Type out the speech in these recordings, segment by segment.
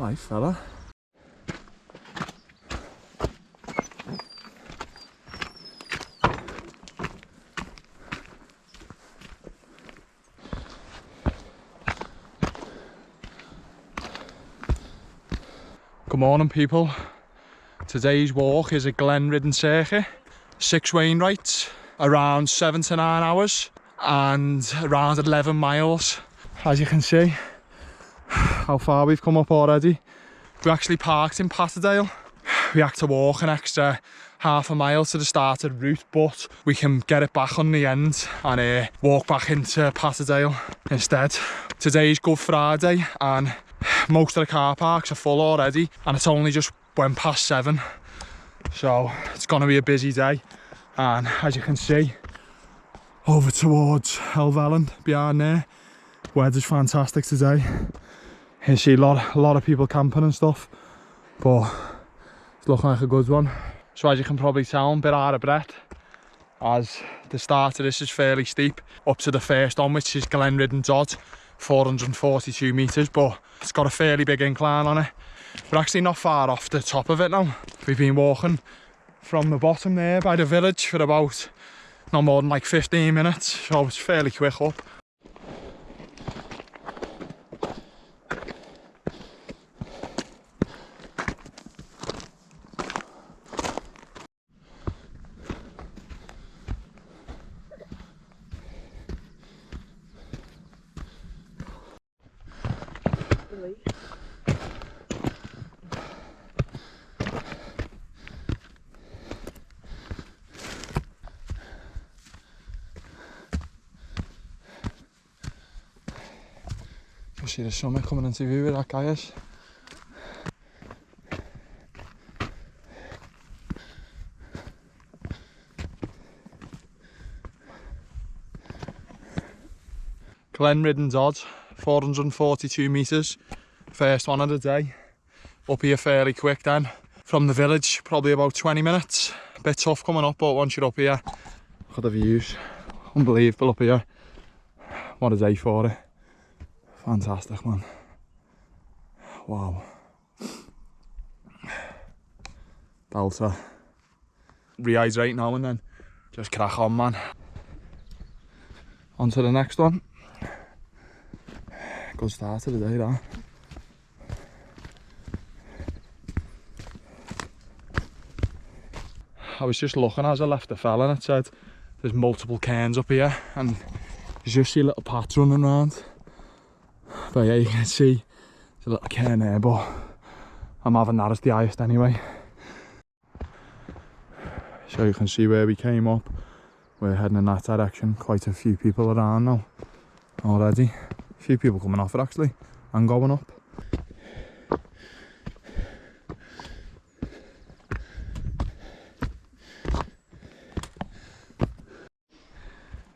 Hi fella. Good morning people. Today's walk is a Glenridding Circuit. 6 Wainwrights, around 7 to 9 hours and around 11 miles. As you can see how far we've come up already. We actually parked in Patterdale. We had to walk an extra half a mile to the started route, but we can get it back on the end and walk back into Patterdale instead. Today's Good Friday and most of the car parks are full already, and it's only just went past 7, so it's gonna be a busy day. And as you can see, over towards Helvellyn behind there, weather's fantastic today. You see a lot of people camping and stuff, but it's looking like a good one. So as you can probably tell, I'm a bit out of breath, as the start of this is fairly steep up to the first one, which is Glenridding Dodd, 442 metres, but it's got a fairly big incline on it. We're actually not far off the top of it now. We've been walking from the bottom there by the village for about not more than like 15 minutes, so it's fairly quick up. You see the summit coming into view where that guy is. Glenridding Dodd, 442 metres, first one of the day. Up here fairly quick then. From the village, probably about 20 minutes. A bit tough coming up, but once you're up here, look at the views. Unbelievable up here. What a day for it. Fantastic, man. Wow. Delta. Rehydrate now and then. Just crack on, man. On to the next one. Good start to the day, that. I was just looking as I left the fell and it said there's multiple cairns up here, and you just see little paths running around. But yeah, you can see there's a little cairn there, but I'm having that as the highest anyway. So you can see where we came up. We're heading in that direction. Quite a few people around now already. A few people coming off it actually and going up.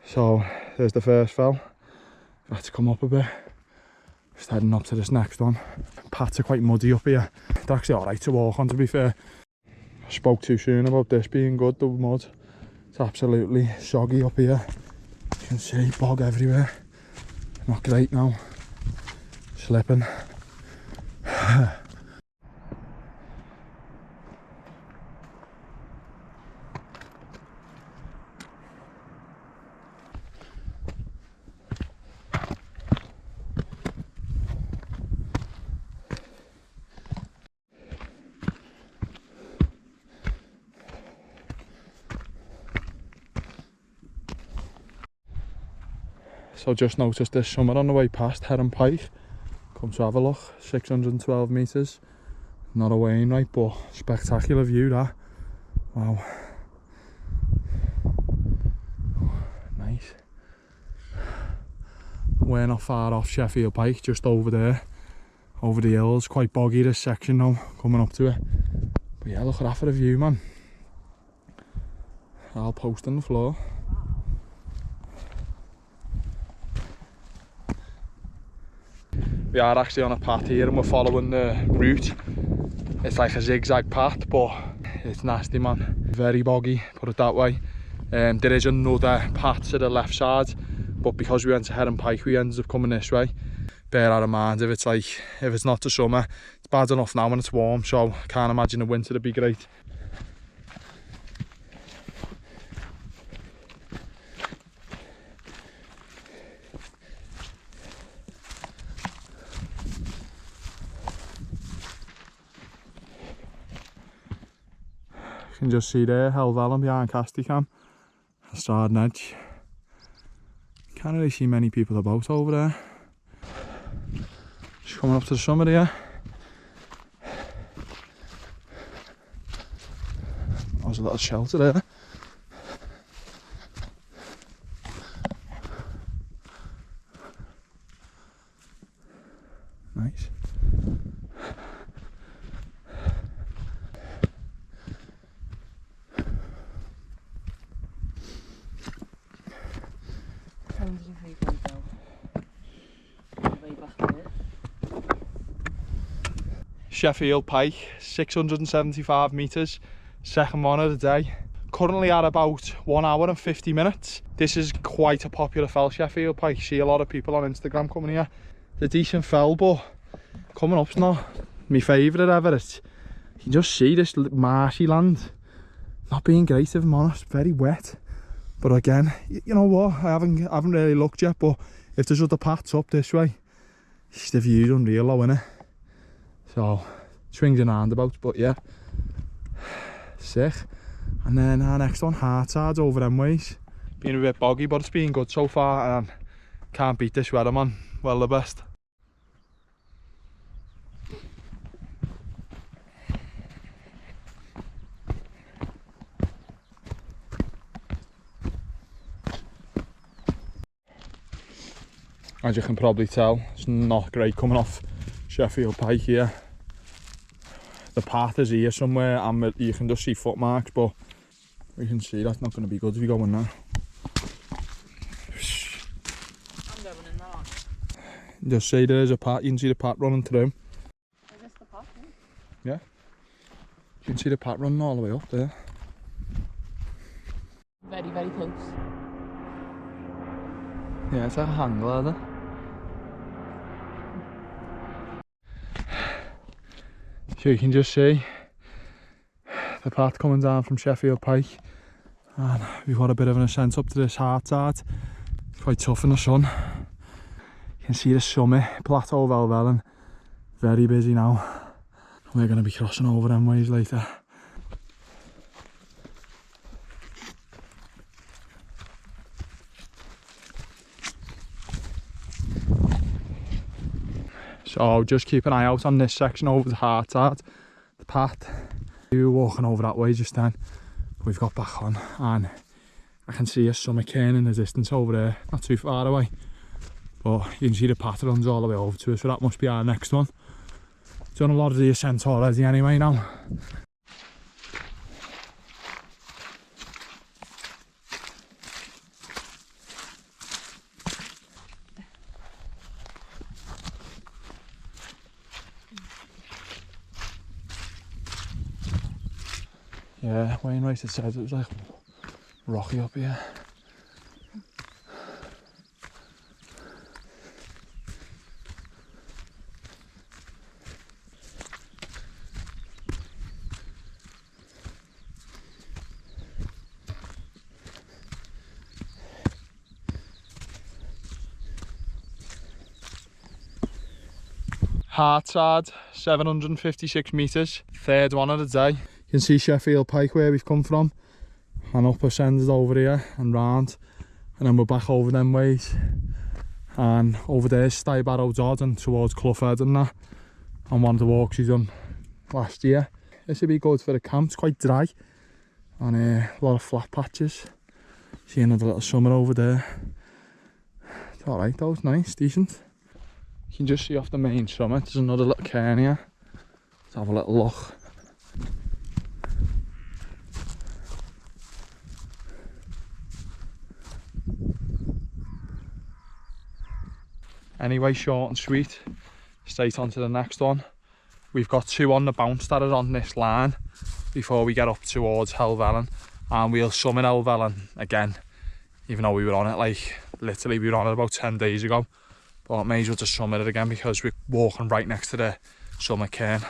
So there's the first fell. I've had to come up a bit. Just heading up to this next one. Paths are quite muddy up here. They're actually alright to walk on, to be fair. I spoke too soon about this being good, the mud. It's absolutely soggy up here. You can see bog everywhere. Not great now. Slipping. So just noticed this summit on the way past, Helvellyn Pike. Come to have a look, 612 metres. Not a Wainwright, but spectacular view that. Wow. Nice. We're not far off Sheffield Pike, just over there. Over the hills, quite boggy this section now, coming up to it. But yeah, look at that for a view, man. I'll post on the floor. We are actually on a path here and we're following the route. It's like a zigzag path, but it's nasty, man. Very boggy, put it that way. There is another path to the left side, but because we went to Helvellyn Pike, we ended up coming this way. bear that in mind if it's not the summer. It's bad enough now when it's warm, so I can't imagine the winter would be great. You can just see there, Helvellyn behind Catstye Cam, Swirral Edge. Can't really see many people about over there. Just coming up to the summit here. There's a little shelter there. Nice. Sheffield Pike, 675 metres, second one of the day. Currently at about 1 hour and 50 minutes. This is quite a popular fell, Sheffield Pike. See a lot of people on Instagram coming here. It's a decent fell, but coming up's not my favourite ever. You can just see this marshy land not being great, if I'm honest. Very wet. But again, you know what? I haven't really looked yet, but if there's other paths up this way, the view's unreal though, innit? So, swings and roundabouts, but yeah, sick. And then our next one, Hart Side, over them ways. Been a bit boggy, but it's been good so far, and can't beat this weather, man. Well, the best. As you can probably tell, it's not great coming off Sheffield Pike here. The path is here somewhere and you can just see footmarks, but we can see that's not going to be good if you go in there. I'm going in there. Just see there's a path, you can see the path running through. Is this the path? Yeah. You can see the path running all the way up there. Very, very close. Yeah, it's like a hang ladder. So you can just see the path coming down from Sheffield Pike, and we've got a bit of an ascent up to this Hart Side. It's quite tough in the sun. You can see the summit, plateau of Helvellyn, very busy now. We're going to be crossing over them ways later. So just keep an eye out on this section over the Hart Side, the path. We were walking over that way just then, we've got back on, and I can see a summit cairn in the distance over there, not too far away. But you can see the path runs all the way over to us, so that must be our next one. Done a lot of the ascent already anyway now. Yeah, Wainwright had said it was like rocky up here. Hart Side, 756 metres, third one of the day. You can see Sheffield Pike where we've come from, and up ascended over here and round, and then we're back over them ways, and over there's Dodd and towards Cloughhead and that, on one of the walks he's done last year. This would be good for the camp. It's quite dry and a lot of flat patches. See another little summit over there. It's alright though, it's nice, decent. You can just see off the main summit there's another little cairn here. Let's have a little look. Anyway, short and sweet, straight on to the next one. We've got two on the bounce that are on this line before we get up towards Helvellyn, and we'll summon Helvellyn again, even though we were on it like literally we were on it about 10 days ago. but I may as well just summit it again because we're walking right next to the summit cairn.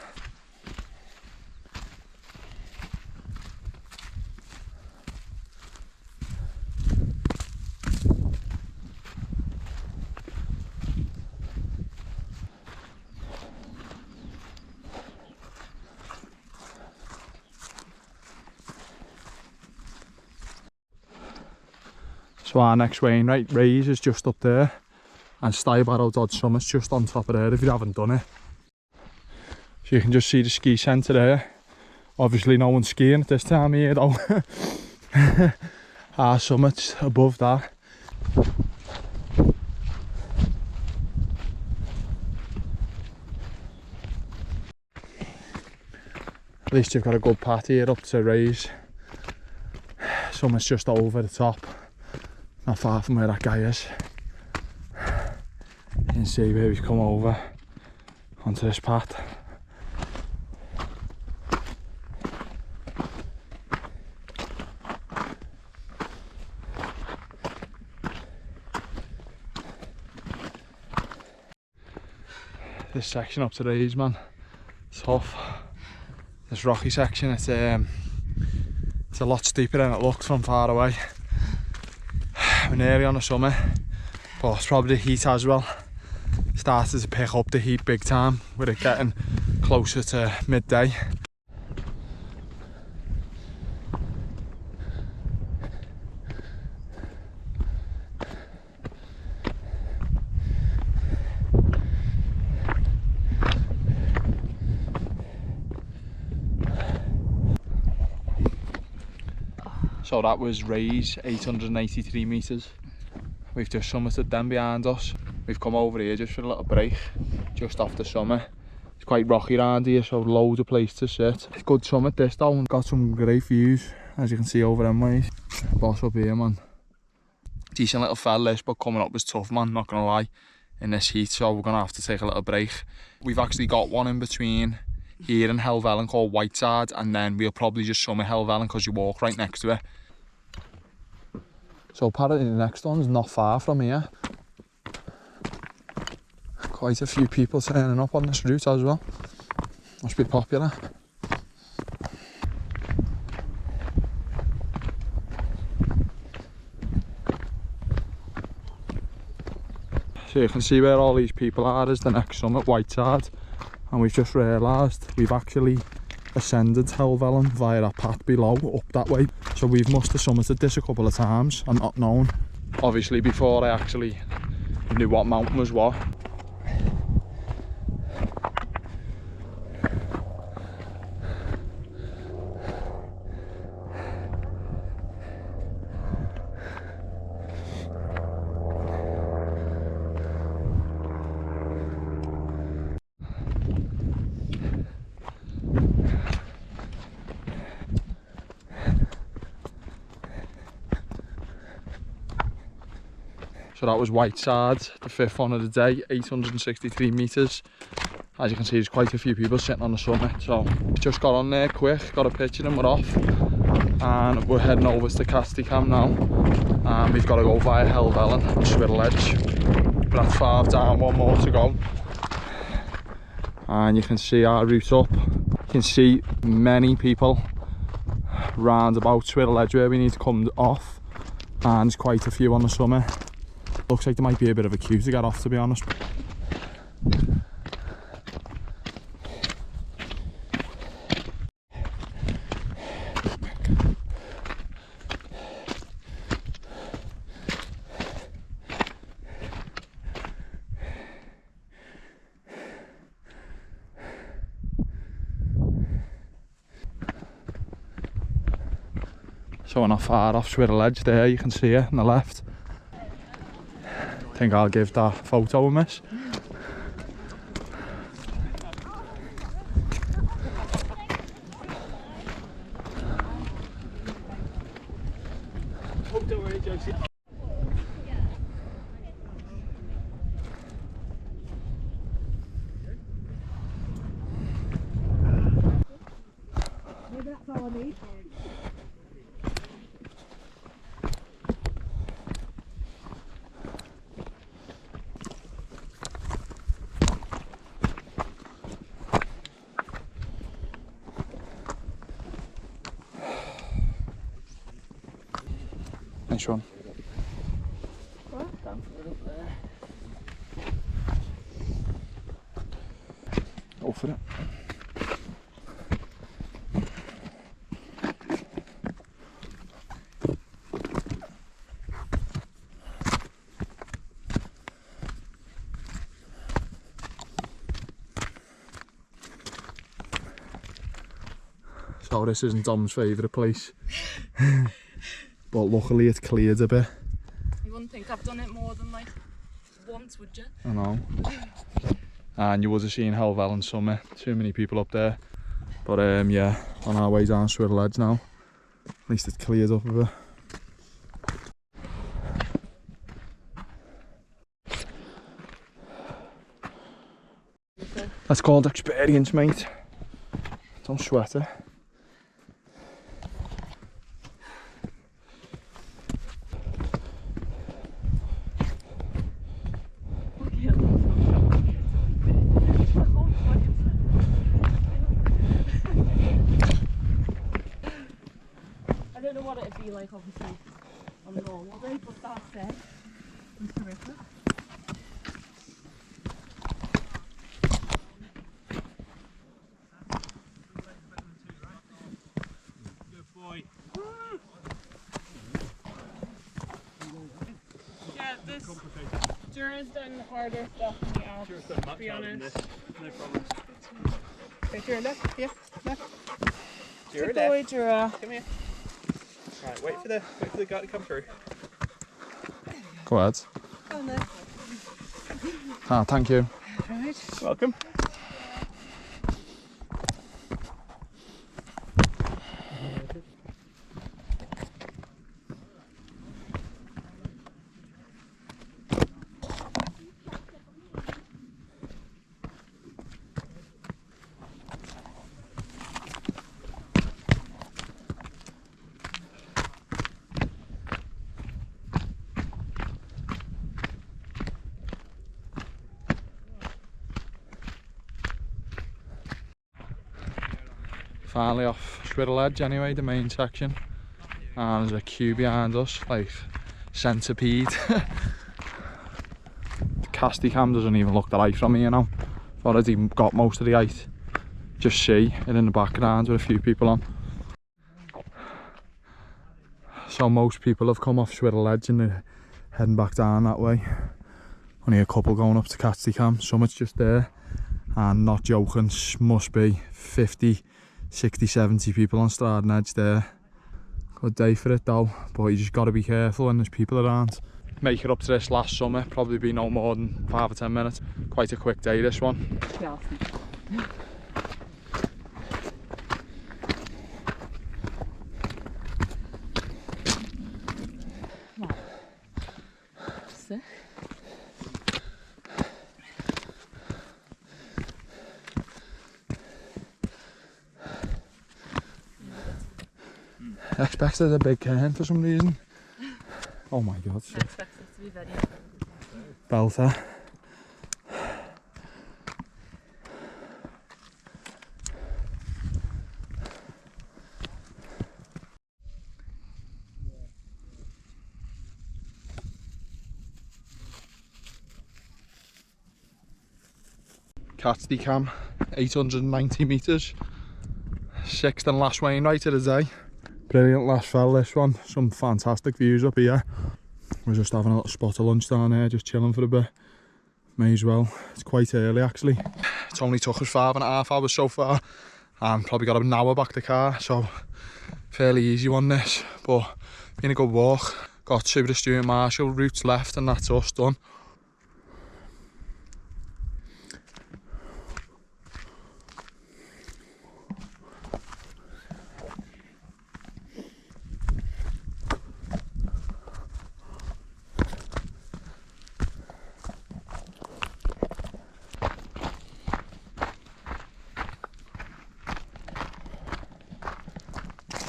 So our next Wainwright raise is just up there, and Dodd Summit's just on top of there if you haven't done it. So you can just see the ski centre there. Obviously no one's skiing at this time of year though. Our summit's above that. At least you've got a good path here up to raise. Summit's just over the top. Not far from where that guy is. You can see where we've come over onto this path. This section up to the raise, man, tough. This rocky section, it's a lot steeper than it looks from far away. We're nearly on the summit, but it's probably the heat as well. Started to pick up the heat big time with it getting closer to midday. So that was raise 883 metres. We've just summited them behind us. We've come over here just for a little break, just off the summit. It's quite rocky around here, so loads of place to sit. It's a good summit this though, and got some great views, as you can see over them ways. Boss up here, man. Decent little fell this, but coming up was tough, man, not gonna lie, in this heat, so we're gonna have to take a little break. We've actually got one in between here in Helvellyn called Hart Side, and then we'll probably just summit Helvellyn because you walk right next to it. So apparently the next one's not far from here. Quite a few people turning up on this route as well. Must be popular. So you can see where all these people are is the next summit, Hart Side. And we've just realised we've actually ascended Helvellyn via that path below, up that way. So we must have summited this a couple of times and not known. Obviously before I actually knew what mountain was what. So that was Hart Side, the fifth one of the day, 863 metres. As you can see, there's quite a few people sitting on the summit. So just got on there quick, got a picture and we're off. And we're heading over to Catstye Cam now. And we've got to go via Helvellyn and Swirral Edge. But that's 5 down, 1 more to go. And you can see our route up. You can see many people round about Swirral Edge where we need to come off. And there's quite a few on the summit. Looks like there might be a bit of a queue to get off, to be honest. So we're not far off Swirral Edge there, you can see it on the left. I think I'll give that photo a miss. That's all I need. Nice one. Go for it. So this isn't Dom's favourite place, but luckily it's cleared a bit. You wouldn't think I've done it more than like once, would you? I know. And you would have seen Helvellyn Summit, too many people up there. But yeah, on our way down Swirral Edge now. At least it's cleared up a bit. That's called experience, mate. Don't sweat it. I don't know what it'd be like, obviously, on a normal day, but that said, it's terrific. Good boy. Yeah, this Jura's done harder stuff than the Alps, to be honest. No problem. Okay, Jura, left, here, left. Jura, Good boy, left. Jura. Come here. Right, wait for the guy to come through. Go ahead. Oh, no. Ah, thank you. Right. Welcome. Finally off Swirral Edge anyway, the main section. And there's a queue behind us, like centipede. The Catstye Cam doesn't even look that high from here now. I've already got most of the height. Just see it in the background with a few people on. So most people have come off Swirral Edge and they're heading back down that way. Only a couple going up to Catstye Cam. Summit's just there. And not joking, must be 50, 60, 70 people on Stradon Edge there. Good day for it though, but you just got to be careful when there's people around. Make it up to this last summit, probably be no more than 5 or 10 minutes. Quite a quick day, this one. Yeah. Sick. I expected a big cairn for some reason. Oh my god. I expect it to be very Belter. Catstye Cam, 890 metres. 6th and last Wainwright of the day. Brilliant last fell this one. Some fantastic views up here. We're just having a little spot of lunch down here, just chilling for a bit. May as well. It's quite early actually. It's only took us 5.5 hours so far. And probably got an hour back to car, so fairly easy one this. But been a good walk. Got to the Stuart Marshall routes left and that's us done.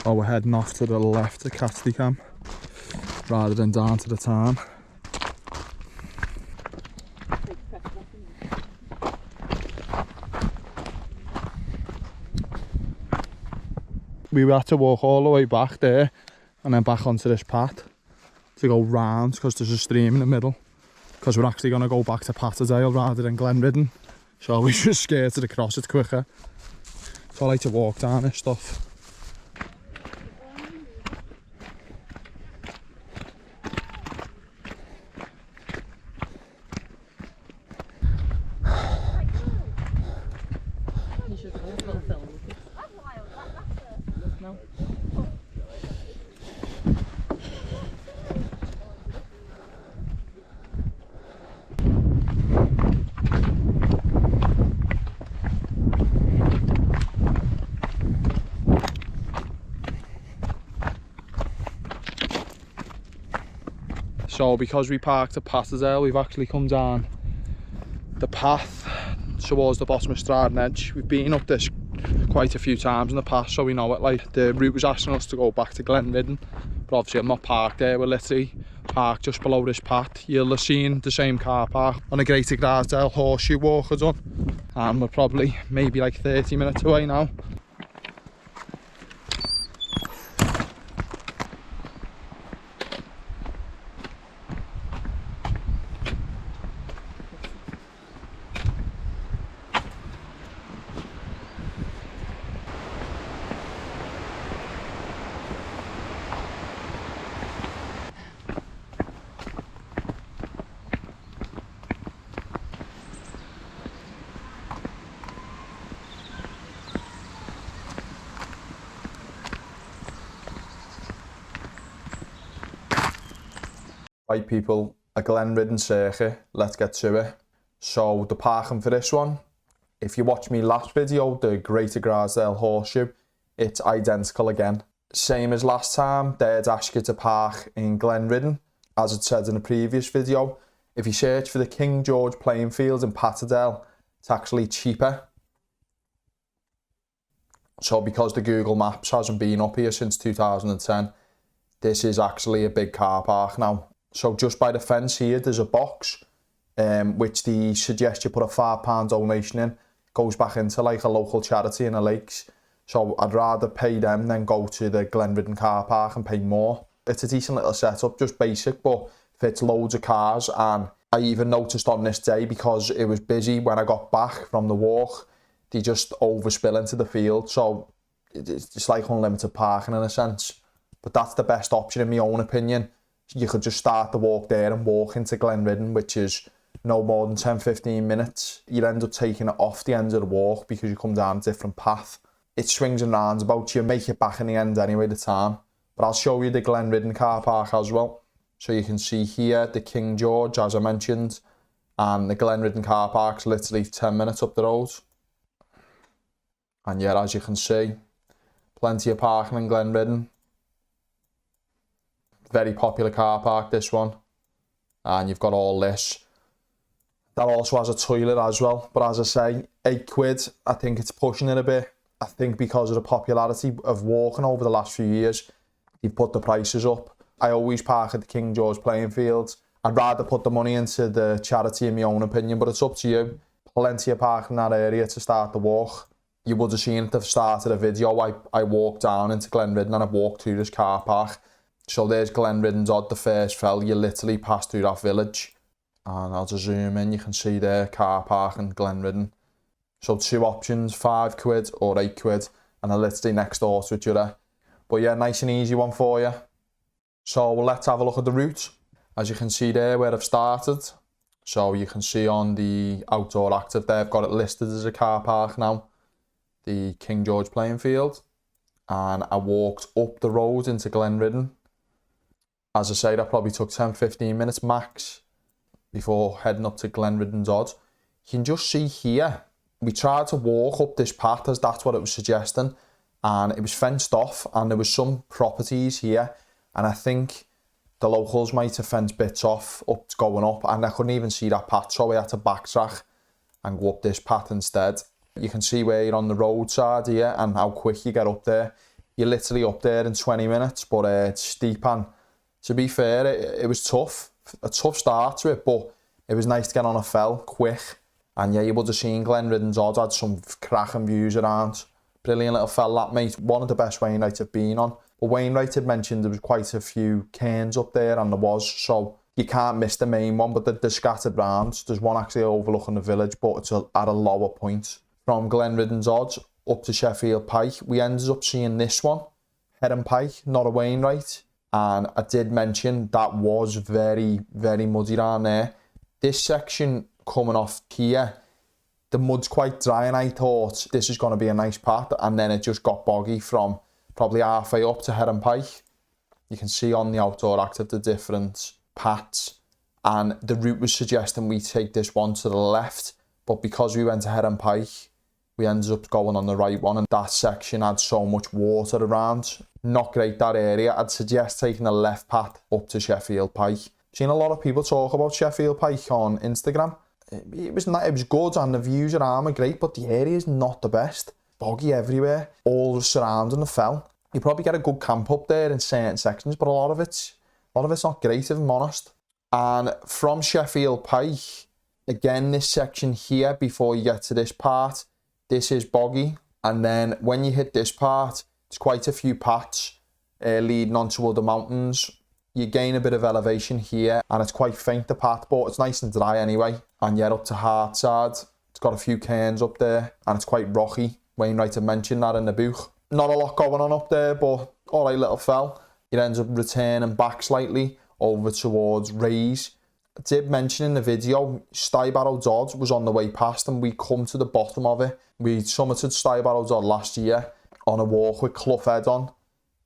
Oh, we're heading off to the left of Catstye Cam rather than down to the town. We had to walk all the way back there and then back onto this path. to go round because there's a stream in the middle. Because we're actually going to go back to Patterdale rather than Glenridding. So we just skirted across it quicker. So I like to walk down this stuff. You should go for a film. No. So because we parked at Patterdale, we've actually come down the path towards the bottom of Swirral Edge. We've been up this quite a few times in the past, so we know it. Like, the route was asking us to go back to Glenridding, but obviously I'm not parked there. We're literally parked just below this path. You'll have seen the same car park on a Greater Glasdale horseshoe walk I've done, and we're probably maybe like 30 minutes away now. Right people, a Glenridding Circuit, let's get to it. So the parking for this one, if you watch me last video, the Greater Glasdale horseshoe, it's identical again. Same as last time, they'd ask you to park in Glenridding, as it said in the previous video. If you search for the King George playing field in Patterdale, it's actually cheaper. So because the Google Maps hasn't been up here since 2010, this is actually a big car park now. So just by the fence here, there's a box, which they suggest you put a £5 donation in. Goes back into like a local charity in the lakes. So I'd rather pay them than go to the Glenridding car park and pay more. It's a decent little setup, just basic, but fits loads of cars. And I even noticed on this day, because it was busy when I got back from the walk, they just overspill into the field. So it's like unlimited parking in a sense. But that's the best option in my own opinion. You could just start the walk there and walk into Glenridding, which is no more than 10-15 minutes. You'd end up taking it off the end of the walk because you come down a different path. It swings and roundabouts, you make it back in the end anyway the time. But I'll show you the Glenridding car park as well. So you can see here the King George, as I mentioned, and the Glenridding car park's literally 10 minutes up the road. And yeah, as you can see, plenty of parking in Glenridding. Very popular car park, this one. And you've got all this. That also has a toilet as well. But as I say, £8, I think it's pushing it a bit. I think because of the popularity of walking over the last few years, they've put the prices up. I always park at the King George playing field. I'd rather put the money into the charity in my own opinion, but it's up to you. Plenty of parking in that area to start the walk. You would have seen at the start of the video, I walked down into Glenridding and I've walked through this car park. So there's Glenridding Dodd, the first fell. You literally pass through that village. And I'll just zoom in, you can see there, car park in Glenridding. So two options, £5 or £8, and they're literally next door to each other. But yeah, nice and easy one for you. So let's have a look at the route. As you can see there where I've started. So you can see on the outdoor active there, I've got it listed as a car park now. The King George playing field. And I walked up the road into Glenridding. As I say, that probably took 10-15 minutes max before heading up to Glenridding Dodd. You can just see here, we tried to walk up this path as that's what it was suggesting, and it was fenced off, and there was some properties here, and I think the locals might have fenced bits off up going up, and I couldn't even see that path, so I had to backtrack and go up this path instead. You can see where you're on the roadside here and how quick you get up there. You're literally up there in 20 minutes, but it's steep, and to be fair, it was tough. A tough start to it, but it was nice to get on a fell quick. And yeah, you would have seen Glenridding Dodd had some cracking views around. Brilliant little fell that, mate. One of the best Wainwrights I've been on. But Wainwright had mentioned there was quite a few cairns up there, and there was, so you can't miss the main one, but they're scattered round. There's one actually overlooking the village, but it's at a lower point. From Glenridding Dodd up to Sheffield Pike, we ended up seeing this one, Helvellyn Pike, not a Wainwright. And I did mention that was very, very muddy down there. This section coming off here, the mud's quite dry, and I thought this is going to be a nice path, and then it just got boggy from probably halfway up to Helvellyn Pike. You can see on the outdoor active the different paths, and the route was suggesting we take this one to the left, but because we went to Helvellyn Pike, we ended up going on the right one, and that section had so much water around. Not great, that area. I'd suggest taking the left path up to Sheffield Pike. Seen a lot of people talk about Sheffield Pike on Instagram. It was good, and the views around were great, but the area is not the best. Boggy everywhere, all surrounding the fell. You probably get a good camp up there in certain sections, but a lot of it's not great, if I'm honest. And from Sheffield Pike, again, this section here, before you get to this part, this is boggy, and then when you hit this part, there's quite a few paths leading onto other mountains. You gain a bit of elevation here, and it's quite faint, the path, but it's nice and dry anyway. And yet up to Hart Side, it's got a few cairns up there, and it's quite rocky. Wainwright had mentioned that in the book. Not a lot going on up there, but alright little fell. It ends up returning back slightly over towards Rays. I did mention in the video, Swirral Dodd was on the way past, and we come to the bottom of it. We summited Swirral Dodd last year on a walk with Clough Head on.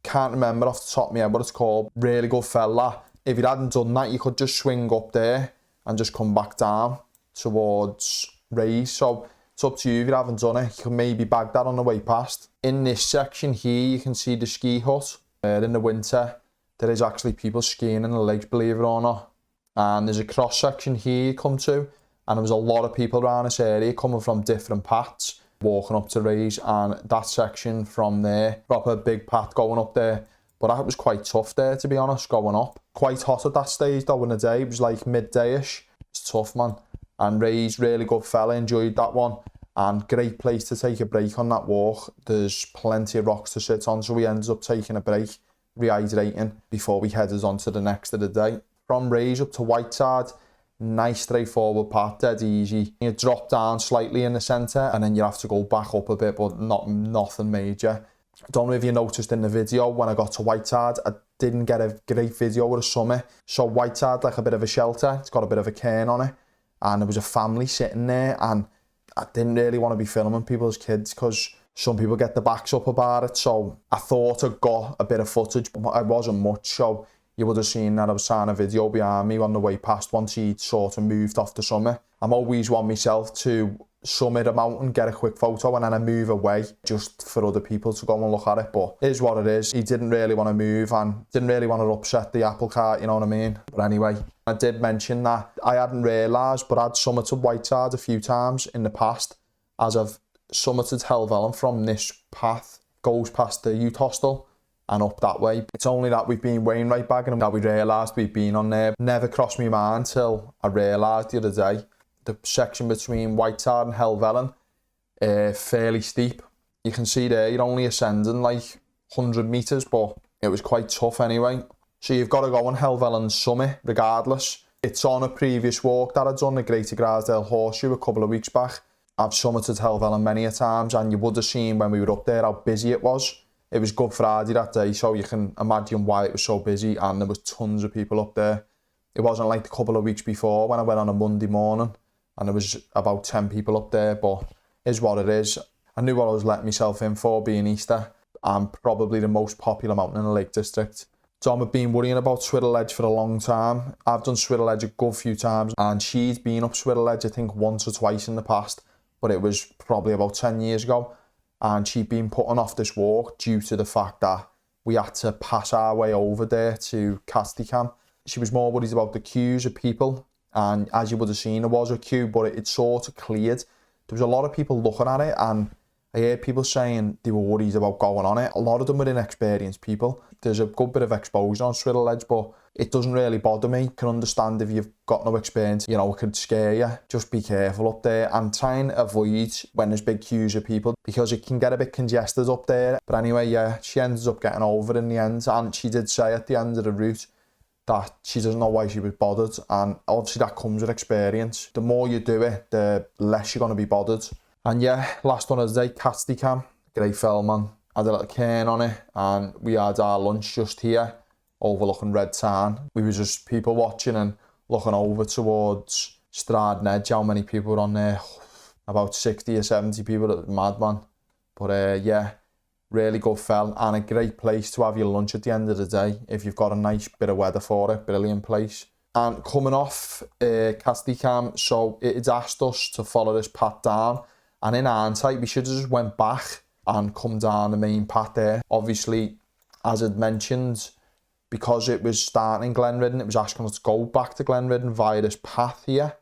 Can't remember off the top of my head what it's called. Really good fella. If you hadn't done that, you could just swing up there and just come back down towards Rays. So it's up to you if you haven't done it. You can maybe bag that on the way past. In this section here, you can see the ski hut. In the winter, there is actually people skiing in the lakes, believe it or not. And there's a cross section here you come to, and there was a lot of people around this area coming from different paths, walking up to Rays, and that section from there, proper big path going up there. But that was quite tough there, to be honest, going up. Quite hot at that stage though in the day. It was like midday-ish. It's tough, man. And Rays, really good fella, enjoyed that one. And great place to take a break on that walk. There's plenty of rocks to sit on, so we ended up taking a break, rehydrating, before we headed on to the next of the day. From Rays up to White Side, nice straightforward path, dead easy. You drop down slightly in the centre, and then you have to go back up a bit, but nothing major. I don't know if you noticed in the video, when I got to White Side, I didn't get a great video with a summit. So White Side, like a bit of a shelter, it's got a bit of a cairn on it, and there was a family sitting there, and I didn't really want to be filming people's kids because some people get the backs up about it. So I thought I got a bit of footage, but it wasn't much. So you would have seen that I was trying a video behind me on the way past once he'd sort of moved off the summit. I'm always one myself to summit a mountain, get a quick photo, and then I move away just for other people to go and look at it. But it is what it is. He didn't really want to move and didn't really want to upset the apple cart, you know what I mean? But anyway, I did mention that I hadn't realised, but I'd summited White Side a few times in the past, as I've summited Helvellyn from this path, goes past the youth hostel and up that way. It's only that we've been Wainwright bagging that we realised we've been on there. Never crossed my mind till I realised the other day. The section between White Side and Helvellyn, fairly steep. You can see there, you're only ascending like 100 metres, but it was quite tough anyway. So you've got to go on Helvellyn's summit regardless. It's on a previous walk that I'd done, the Greater Glasdale Horseshoe, a couple of weeks back. I've summited Helvellyn many a times, and you would have seen when we were up there how busy it was. It was Good Friday that day, so you can imagine why it was so busy, and there was tons of people up there. It wasn't like the couple of weeks before when I went on a Monday morning and there was about 10 people up there, but it is what it is. I knew what I was letting myself in for, being Easter, and probably the most popular mountain in the Lake District. Tom had been worrying about Swirral Edge for a long time. I've done Swirral Edge a good few times, and she'd been up Swirral Edge I think once or twice in the past, but it was probably about 10 years ago, and she'd been putting off this walk due to the fact that we had to pass our way over there to Catstye Cam. She was more worried about the queues of people, and as you would have seen, there was a queue, but it sort of cleared. There was a lot of people looking at it, and I heard people saying they were worried about going on it. A lot of them were inexperienced people. There's a good bit of exposure on Swirral Edge, but it doesn't really bother me. Can understand if you've got no experience, you know, it could scare you. Just be careful up there and try and avoid when there's big queues of people because it can get a bit congested up there. But anyway, yeah, she ended up getting over in the end, and she did say at the end of the route that she doesn't know why she was bothered, and obviously that comes with experience. The more you do it, the less you're going to be bothered. And yeah, last one of the day, Catstye Cam, great film, man. Had a little cairn on it, and we had our lunch just here, overlooking Red Tarn. We were just people watching and looking over towards Swirral Edge, how many people were on there, about 60 or 70 people, it was mad, man. But yeah, really good film, and a great place to have your lunch at the end of the day, if you've got a nice bit of weather for it, brilliant place. And coming off Catstye Cam, so it's asked us to follow this path down, and in hindsight, we should have just went back and come down the main path there. Obviously, as I'd mentioned, because it was starting in Glenridding, it was asking us to go back to Glenridding via this path here.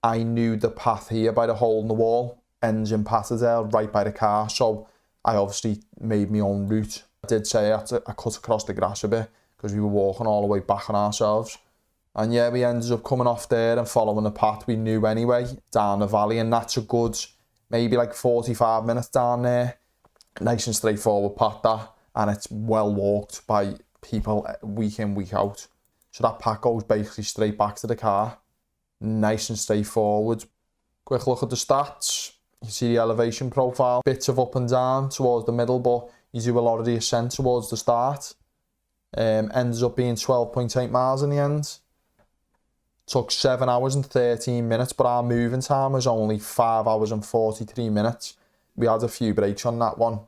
I knew the path here by the hole in the wall, ends in Patterdale, right by the car, so I obviously made my own route. I did say I cut across the grass a bit, because we were walking all the way back on ourselves. And yeah, we ended up coming off there and following the path we knew anyway, down the valley, and that's a good, maybe like 45 minutes down there. Nice and straightforward path that, and it's well walked by people week in, week out. So that path goes basically straight back to the car. Nice and straightforward. Quick look at the stats. You see the elevation profile, bits of up and down towards the middle, but you do a lot of the ascent towards the start. Ends up being 12.8 miles in the end. Took 7 hours and 13 minutes, but our moving time was only 5 hours and 43 minutes. We had a few breaks on that one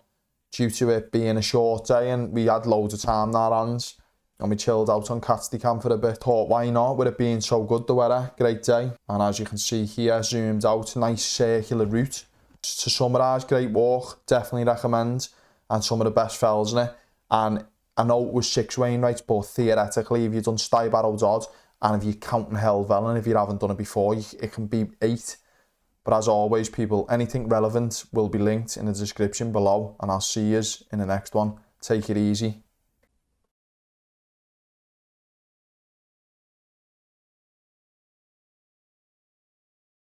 due to it being a short day, and we had loads of time in our hands, and we chilled out on Catstye Cam for a bit. Thought, why not, with it being so good, the weather, great day. And as you can see here, zoomed out, nice circular route. To summarise, great walk, definitely recommend, and some of the best fells in it. And I know it was 6 Wainwrights, but theoretically, if you've done Stuybarrow Dodd, and if you're counting Helvellyn, if you haven't done it before, it can be 8. But as always, people, anything relevant will be linked in the description below, and I'll see you in the next one. Take it easy.